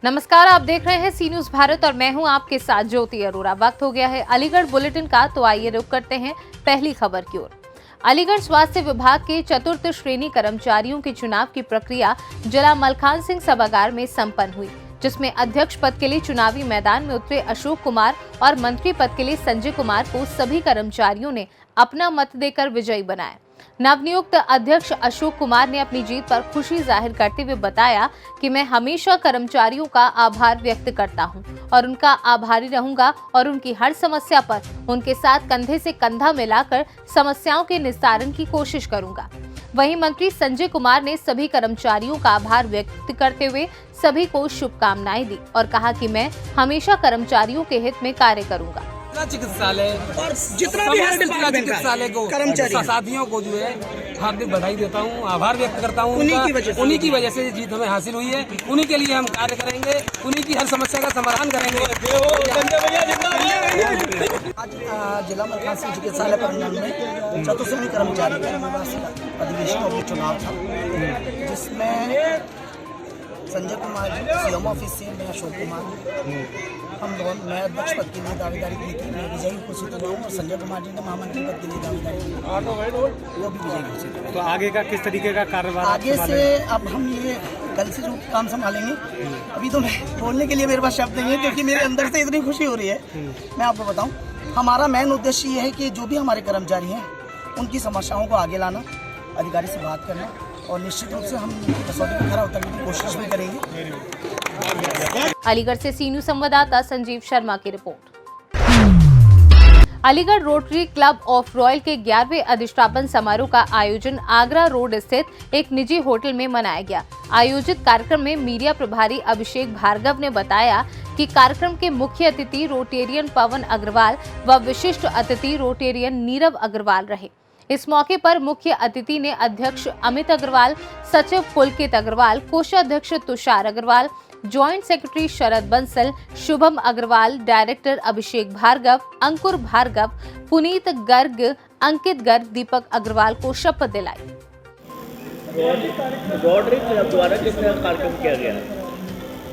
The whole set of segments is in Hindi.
नमस्कार, आप देख रहे हैं सी न्यूज भारत और मैं हूं आपके साथ ज्योति अरोरा। वक्त हो गया है अलीगढ़ बुलेटिन का, तो आइए रुक करते हैं पहली खबर की ओर। अलीगढ़ स्वास्थ्य विभाग के चतुर्थ श्रेणी कर्मचारियों के चुनाव की प्रक्रिया जिला मलखान सिंह सभागार में संपन्न हुई, जिसमें अध्यक्ष पद के लिए चुनावी मैदान में उतरे अशोक कुमार और मंत्री पद के लिए संजय कुमार को सभी कर्मचारियों ने अपना मत देकर विजयी बनाया। नवनियुक्त अध्यक्ष अशोक कुमार ने अपनी जीत पर खुशी जाहिर करते हुए बताया कि मैं हमेशा कर्मचारियों का आभार व्यक्त करता हूं और उनका आभारी रहूंगा और उनकी हर समस्या पर उनके साथ कंधे से कंधा मिलाकर समस्याओं के निस्तारण की कोशिश करूंगा। वहीं मंत्री संजय कुमार ने सभी कर्मचारियों का आभार व्यक्त करते हुए सभी को शुभकामनाएं दी और कहा कि मैं हमेशा कर्मचारियों के हित में कार्य करूंगा। चिकित्सालय और जितना भी है डिपार्टमेंट का चिकित्सालय को कर्मचारी साथियों को जो है हार्दिक बधाई देता हूँ, आभार व्यक्त करता हूँ। उन्हीं की वजह से जीत हमें हासिल हुई है। उन्हीं के लिए हम कार्य करेंगे, उन्हीं की हर समस्या का समाधान करेंगे। आज जिला मलखान सिंह चिकित्सालय प्रांगण में चतुर्थ श्रेणी कर्मचारी अधिवेशन और चुनाव था, जिसमें संजय कुमार जी सीएम ऑफिस से, मैं अशोक कुमार, हम दोनों, मैं अध्यक्ष पद के लिए दावेदारी की थी, मैं विजयी घोषित हुआ हूँ और संजय कुमार जी ने महामंत्री पद के लिए दावेदारी की, वो भी विजयी घोषित हुए। तो आगे का किस तरीके का कार्यभार आगे से अब हम ये कल से जो काम संभालेंगे, अभी तो मैं बोलने के लिए मेरे पास शब्द नहीं है क्योंकि मेरे अंदर से इतनी खुशी हो रही है। मैं आपको बताऊँ, हमारा मेन उद्देश्य ये है कि जो भी हमारे कर्मचारी हैं उनकी समस्याओं को आगे लाना, अधिकारी से बात करना और निश्चित रूप से हम कसौटी पर खरा उतरने की कोशिश भी करेंगे। अलीगढ़ से सी न्यूज संवाददाता संजीव शर्मा की report. Aligarh rotary club of royal के 11वें अधिष्ठापन समारोह का आयोजन आगरा रोड स्थित एक निजी होटल में मनाया गया। आयोजित कार्यक्रम में मीडिया प्रभारी अभिषेक भार्गव ने बताया कि कार्यक्रम के मुख्य अतिथि रोटेरियन पवन अग्रवाल व विशिष्ट अतिथि रोटेरियन नीरव अग्रवाल रहे। इस मौके पर मुख्य अतिथि ने अध्यक्ष अमित अग्रवाल, सचिव पुलकित अग्रवाल, कोषाध्यक्ष तुषार अग्रवाल, ज्वाइंट सेक्रेटरी शरद बंसल, शुभम अग्रवाल, डायरेक्टर अभिषेक भार्गव, अंकुर भार्गव, पुनीत गर्ग, अंकित गर्ग, दीपक अग्रवाल को शपथ दिलाई। रोटरी क्लब द्वारा किस तरह कार्यक्रम किया गया?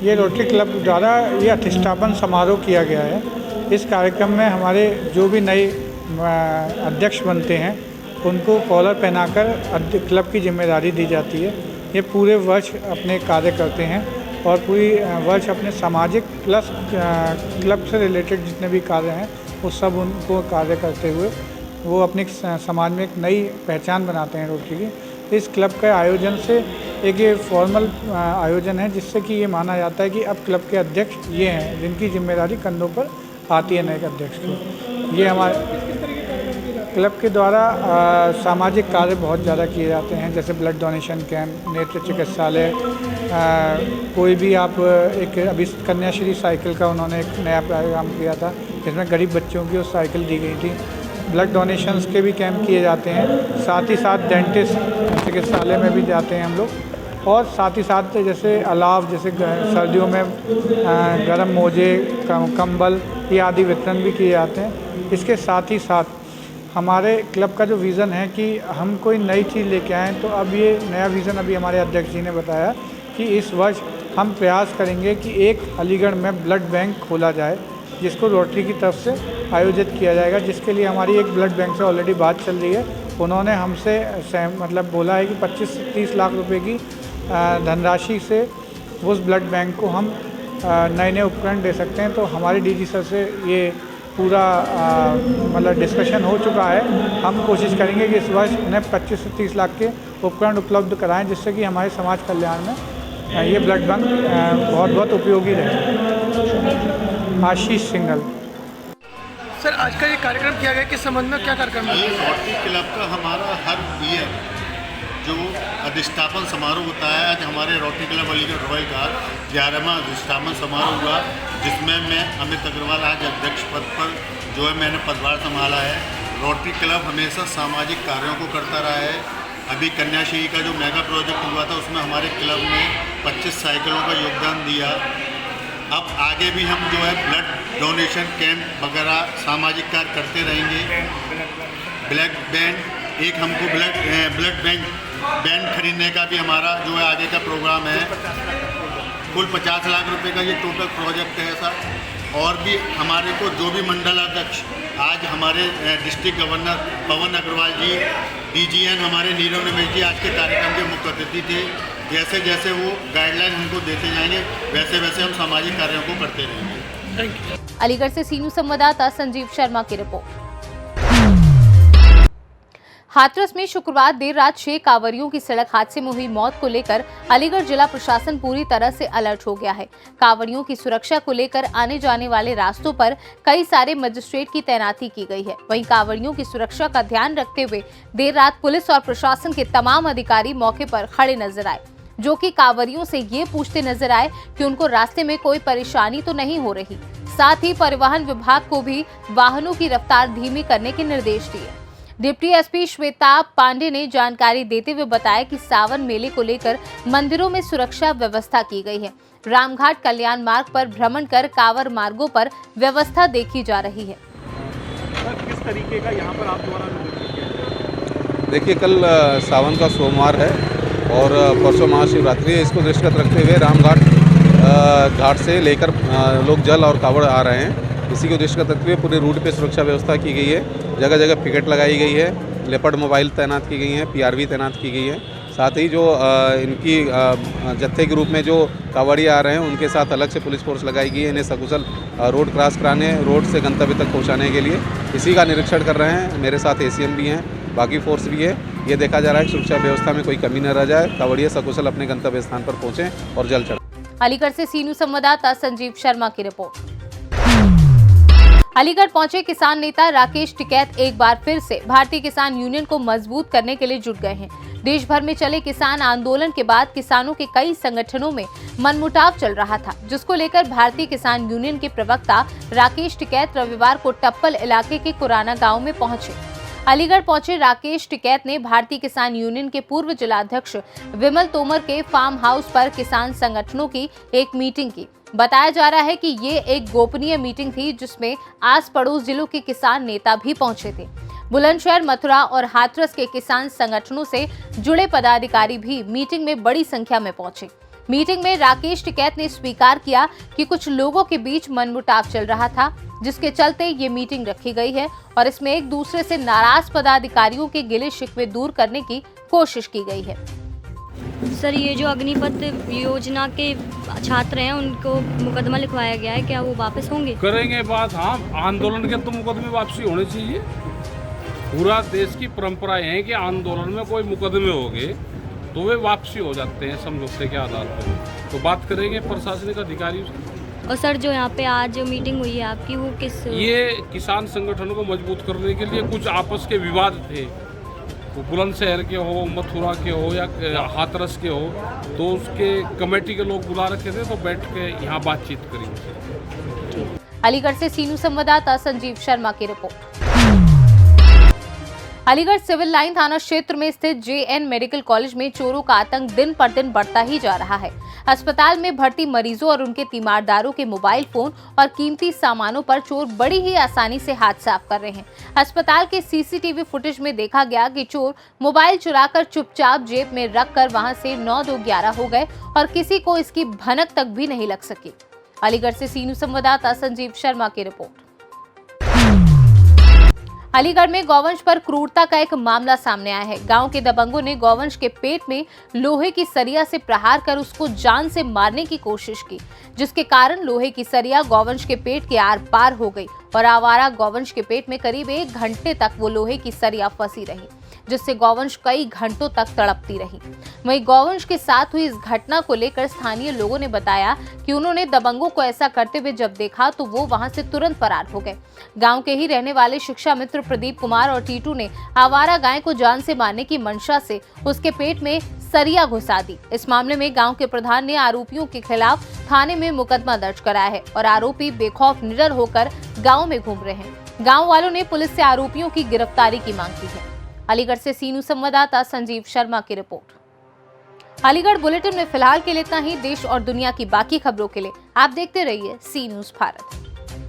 ये रोटरी क्लब द्वारा ये अधिष्ठापन समारोह किया गया है। इस कार्यक्रम में हमारे जो भी नए अध्यक्ष बनते हैं उनको कॉलर पहनाकर क्लब की जिम्मेदारी दी जाती है। ये पूरे वर्ष अपने कार्य करते हैं और पूरी वर्ष अपने सामाजिक प्लस क्लब से रिलेटेड जितने भी कार्य हैं वो सब उनको कार्य करते हुए वो अपने समाज में एक नई पहचान बनाते हैं रोटरी की। इस क्लब के आयोजन से एक ये फॉर्मल आयोजन है जिससे कि ये माना जाता है कि अब क्लब के अध्यक्ष ये हैं जिनकी जिम्मेदारी कंधों पर आती है नए अध्यक्ष की। ये हमारे क्लब के द्वारा सामाजिक कार्य बहुत ज़्यादा किए जाते हैं, जैसे ब्लड डोनेशन कैंप, नेत्र चिकित्सालय, कोई भी आप एक अभी कन्याश्री साइकिल का उन्होंने एक नया प्रोग्राम किया था जिसमें गरीब बच्चों की उस साइकिल दी गई थी। ब्लड डोनेशंस के भी कैंप किए जाते हैं, साथ ही साथ डेंटिस्ट चिकित्सालय में भी जाते हैं हम लोग, और साथ ही साथ जैसे अलाव, जैसे सर्दियों में गर्म मोजे, कंबल ये आदि वितरण भी किए जाते हैं। इसके साथ ही साथ हमारे क्लब का जो विज़न है कि हम कोई नई चीज़ लेके आएँ, तो अब ये नया विज़न अभी हमारे अध्यक्ष जी ने बताया कि इस वर्ष हम प्रयास करेंगे कि एक अलीगढ़ में ब्लड बैंक खोला जाए जिसको रोटरी की तरफ से आयोजित किया जाएगा, जिसके लिए हमारी एक ब्लड बैंक से ऑलरेडी बात चल रही है। उन्होंने हमसे मतलब बोला है कि 25 से 30 लाख रुपए की धनराशि से उस ब्लड बैंक को हम नए नए उपकरण दे सकते हैं। तो हमारे डीजी सर से ये पूरा मतलब डिस्कशन हो चुका है। हम कोशिश करेंगे कि इस वर्ष उन्हें 25 से 30 लाख के उपकरण उपलब्ध कराएं, जिससे कि हमारे समाज कल्याण में ये ब्लड बैंक बहुत बहुत उपयोगी रहे। आशीष सिंघल। सर, आज का ये कार्यक्रम किया गया, किस संबंध में क्या कार्यक्रम है? रोटरी क्लब का हमारा हर ईयर जो अधिष्ठापन समारोह होता है, आज हमारे रोटरी क्लब अलीगढ़ रॉयल का 11वां अधिष्ठापन समारोह हुआ, जिसमें मैं अमित अग्रवाल आज अध्यक्ष पद पर जो है मैंने पदभार संभाला है। रोटरी क्लब हमेशा सामाजिक कार्यों को करता रहा है। अभी कन्याश्री का जो मेगा प्रोजेक्ट हुआ था उसमें हमारे क्लब ने 25 साइकिलों का योगदान दिया। अब आगे भी हम जो है ब्लड डोनेशन कैंप वगैरह सामाजिक कार्य करते रहेंगे। ब्लड बैंक एक हमको ब्लड बैंक खरीदने का भी हमारा जो है आगे का प्रोग्राम है। कुल 50 लाख रुपए का ये टोटल प्रोजेक्ट है ऐसा। और भी हमारे को जो भी मंडलाध्यक्ष आज हमारे डिस्ट्रिक्ट गवर्नर पवन अग्रवाल जी, डीजीएन हमारे नीरव निमेश जी आज के कार्यक्रम के मुख्य अतिथि थे। जैसे जैसे वो गाइडलाइन हमको देते जाएंगे वैसे वैसे हम सामाजिक कार्यों को करते रहेंगे। अलीगढ़ से सीनू संवाददाता संजीव शर्मा की रिपोर्ट। हाथरस में शुक्रवार देर रात 6 कांवरियों की सड़क हादसे में हुई मौत को लेकर अलीगढ़ जिला प्रशासन पूरी तरह से अलर्ट हो गया है। कांवरियों की सुरक्षा को लेकर आने जाने वाले रास्तों पर कई सारे मजिस्ट्रेट की तैनाती की गई है। वहीं कांवरियों की सुरक्षा का ध्यान रखते हुए देर रात पुलिस और प्रशासन के तमाम अधिकारी मौके पर खड़े नजर आए, जो कि कांवरियों से ये पूछते नजर आए कि उनको रास्ते में कोई परेशानी तो नहीं हो रही। साथ ही परिवहन विभाग को भी वाहनों की रफ्तार धीमी करने के निर्देश दिए। डिप्टी एसपी श्वेता पांडे ने जानकारी देते हुए बताया कि सावन मेले को लेकर मंदिरों में सुरक्षा व्यवस्था की गई है। रामघाट कल्याण मार्ग पर भ्रमण कर कांवर मार्गों पर व्यवस्था देखी जा रही है। किस तरीके का यहाँ पर आप द्वारा? देखिए, कल सावन का सोमवार है और परसों महाशिवरात्रि है। इसको दृष्टिगत रखते हुए रामघाट घाट से लेकर लोग जल और कावड़ आ रहे हैं। इसी को दृष्टिगत रखते हुए पूरे रूट पे सुरक्षा व्यवस्था की गई है। जगह जगह पिकेट लगाई गई है, लेपर्ड मोबाइल तैनात की गई हैं, पीआरवी तैनात की गई है। साथ ही जो इनकी जत्थे के रूप में जो कांवड़ी आ रहे हैं उनके साथ अलग से पुलिस फोर्स लगाई गई है। इन्हें सकुशल रोड क्रॉस कराने, रोड से गंतव्य तक पहुंचाने के लिए इसी का निरीक्षण कर रहे हैं। मेरे साथ एसीएम भी हैं, बाकी फोर्स भी है। ये देखा जा रहा है कि सुरक्षा व्यवस्था में कोई कमी न रह जाए, कांवड़िया सकुशल अपने गंतव्य स्थान पर पहुँचें और जल चढ़ाएं। अलीगढ़ से सीनू संवाददाता संजीव शर्मा की रिपोर्ट। अलीगढ़ पहुंचे किसान नेता राकेश टिकैत एक बार फिर से भारतीय किसान यूनियन को मजबूत करने के लिए जुट गए हैं। देश भर में चले किसान आंदोलन के बाद किसानों के कई संगठनों में मनमुटाव चल रहा था, जिसको लेकर भारतीय किसान यूनियन के प्रवक्ता राकेश टिकैत रविवार को टप्पल इलाके के कुराना गांव में पहुंचे। अलीगढ़ पहुंचे राकेश टिकैत ने भारतीय किसान यूनियन के पूर्व जिलाध्यक्ष विमल तोमर के फार्म हाउस पर किसान संगठनों की एक मीटिंग की। बताया जा रहा है कि ये एक गोपनीय मीटिंग थी, जिसमें आस पड़ोस जिलों के किसान नेता भी पहुंचे थे। बुलंदशहर, मथुरा और हाथरस के किसान संगठनों से जुड़े पदाधिकारी भी मीटिंग में बड़ी संख्या में पहुंचे। मीटिंग में राकेश टिकैत ने स्वीकार किया कि कुछ लोगों के बीच मनमुटाव चल रहा था, जिसके चलते ये मीटिंग रखी गई है और इसमें एक दूसरे से नाराज पदाधिकारियों के गिले शिकवे दूर करने की कोशिश की गई है। सर, ये जो अग्निपथ योजना के छात्र हैं उनको मुकदमा लिखवाया गया है, क्या वो वापस होंगे? करेंगे बात। हाँ, आंदोलन के तो मुकदमे वापसी होने चाहिए। पूरा देश की परंपराएं हैं कि आंदोलन में कोई मुकदमे हो गए तो वे वापसी हो जाते हैं समझौते के आधार पर। तो बात करेंगे प्रशासनिक अधिकारियों से। और सर, जो यहाँ पे आज मीटिंग हुई है आपकी, वो किस? ये किसान संगठनों को मजबूत करने के लिए कुछ आपस के विवाद थे, वो बुलंदशहर के हो, मथुरा के हो या हाथरस के हो, तो उसके कमेटी के लोग बुला रखे थे, तो बैठ के यहाँ बातचीत करेंगे। अलीगढ़ से सीनू संवाददाता संजीव शर्मा की रिपोर्ट। अलीगढ़ सिविल लाइन थाना क्षेत्र में स्थित जेएन मेडिकल कॉलेज में चोरों का आतंक दिन पर दिन बढ़ता ही जा रहा है। अस्पताल में भर्ती मरीजों और उनके तीमारदारों के मोबाइल फोन और कीमती सामानों पर चोर बड़ी ही आसानी से हाथ साफ कर रहे हैं। अस्पताल के सीसीटीवी फुटेज में देखा गया कि चोर मोबाइल चुराकर चुपचाप जेब में रखकर वहां से 9-2-11 हो गए और किसी को इसकी भनक तक भी नहीं लग सकी। अलीगढ़ से सीनू संवाददाता संजीव शर्मा की रिपोर्ट। अलीगढ़ में गौवंश पर क्रूरता का एक मामला सामने आया है। गांव के दबंगों ने गौवंश के पेट में लोहे की सरिया से प्रहार कर उसको जान से मारने की कोशिश की, जिसके कारण लोहे की सरिया गौवंश के पेट के आर पार हो गई और आवारा गौवंश के पेट में करीब 1 घंटे तक वो लोहे की सरिया फंसी रही, जिससे गौवंश कई घंटों तक तड़पती रही। वहीं गौवंश के साथ हुई इस घटना को लेकर स्थानीय लोगों ने बताया कि उन्होंने दबंगों को ऐसा करते हुए जब देखा तो वो वहां से तुरंत फरार हो गए। गांव के ही रहने वाले शिक्षा मित्र प्रदीप कुमार और टीटू ने आवारा गाय को जान से मारने की मंशा से उसके पेट में सरिया घुसा दी। इस मामले में गांव के प्रधान ने आरोपियों के खिलाफ थाने में मुकदमा दर्ज कराया है और आरोपी बेखौफ निडर होकर गाँव में घूम रहे हैं। गाँव वालों ने पुलिस से आरोपियों की गिरफ्तारी की मांग की है। अलीगढ़ से सीनू संवाददाता संजीव शर्मा की रिपोर्ट। अलीगढ़ बुलेटिन में फिलहाल के लिए इतना ही। देश और दुनिया की बाकी खबरों के लिए आप देखते रहिए सी न्यूज़ भारत।